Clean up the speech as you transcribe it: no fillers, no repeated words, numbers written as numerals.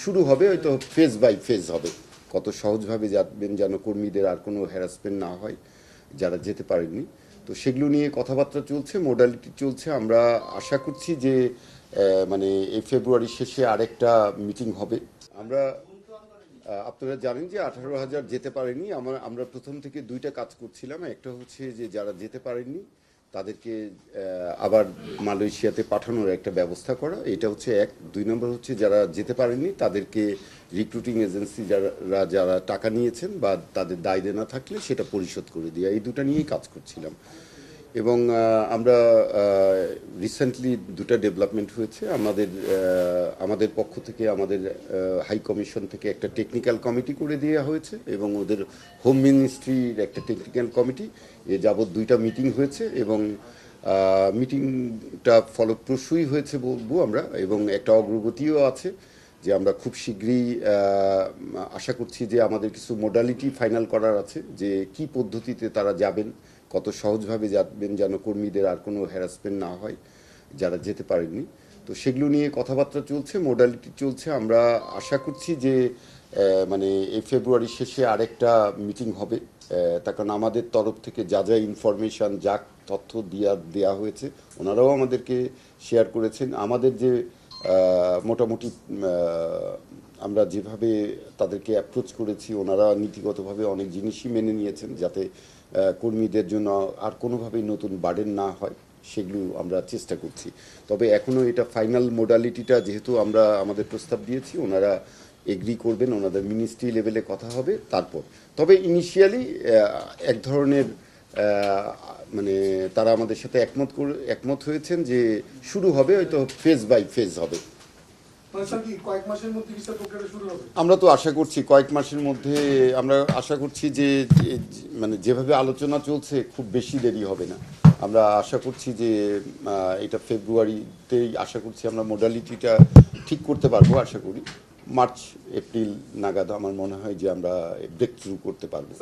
শুরু হবে, হয়তো ফেজ বাই ফেজ হবে। কত সহজভাবে যাবেন যেন কর্মীদের আর কোনো হ্যারাসমেন্ট না হয় যারা যেতে পারেননি। তো সেগুলো নিয়ে কথাবার্তা চলছে, মোডালিটি চলছে। আমরা আশা করছি যে মানে এই ফেব্রুয়ারি শেষে আরেকটা মিটিং হবে। আমরা আপনারা জানেন যে 18,000 যেতে পারেনি। আমরা প্রথম থেকে দুইটা কাজ করছিলাম। একটা হচ্ছে যে যারা যেতে পারেননি তাদেরকে আবার মালয়েশিয়াতে পাঠানোর একটা ব্যবস্থা করা, এটা হচ্ছে এক। 2 নম্বর হচ্ছে যারা যেতে পারেননি তাদেরকে রিক্রুটিং এজেন্সি যারা টাকা নিয়েছেন বা তাদের দায় দেনা থাকলে সেটা পরিশোধ করে দেওয়া, এই দুটা নিয়েই কাজ করছিলাম। এবং আমরা রিসেন্টলি দুটো ডেভেলপমেন্ট হয়েছে। আমাদের পক্ষ থেকে আমাদের হাই কমিশন থেকে একটা টেকনিক্যাল কমিটি করে দেওয়া হয়েছে এবং ওদের হোম মিনিস্ট্রির একটা টেকনিক্যাল কমিটি, এ যাবৎ দুইটা মিটিং হয়েছে এবং মিটিংটা ফলপ্রসূই হয়েছে বলবো আমরা। এবং একটা অগ্রগতিও আছে যে আমরা খুব শীঘ্রই আশা করছি যে আমাদের কিছু মোডালিটি ফাইনাল করার আছে, যে কি পদ্ধতিতে তারা যাবেন, কত সহজভাবে যাবেন যেন কর্মীদের আর কোনো হ্যারাসমেন্ট না হয় যারা যেতে পারেননি। তো সেগুলো নিয়ে কথাবার্তা চলছে, মোডালিটি চলছে। আমরা আশা করছি যে মানে এই ফেব্রুয়ারি শেষে আরেকটা মিটিং হবে। তার কারণ আমাদের তরফ থেকে যা যা ইনফরমেশান, যা তথ্য দেওয়া হয়েছে ওনারাও আমাদেরকে শেয়ার করেছেন। আমাদের যে মোটামুটি আমরা যেভাবে তাদেরকে অ্যাপ্রোচ করেছি, ওনারা নীতিগতভাবে অনেক জিনিসই মেনে নিয়েছেন যাতে কর্মীদের জন্য আর কোনোভাবেই নতুন বার্ডেন না হয়, সেগুলো আমরা চেষ্টা করছি। তবে এখনও এটা ফাইনাল মোডালিটিটা যেহেতু আমরা আমাদের প্রস্তাব দিয়েছি, ওনারা এগ্রি করবেন, ওনাদের মিনিস্ট্রি লেভেলে কথা হবে তারপর। তবে ইনিশিয়ালি এক ধরনের মানে তারা আমাদের সাথে একমত হয়েছেন যে শুরু হবে, হয়তো ফেজ বাই ফেজ হবে। আমরা তো আশা করছি কয়েক মাসের মধ্যে, আমরা আশা করছি যে মানে যেভাবে আলোচনা চলছে খুব বেশি দেরি হবে না। আমরা আশা করছি যে এটা ফেব্রুয়ারিতেই আশা করছি আমরা মোডালিটিটা ঠিক করতে পারবো। আশা করি মার্চ এপ্রিল নাগাদ আমার মনে হয় যে আমরা ব্রেক থ্রু করতে পারবো।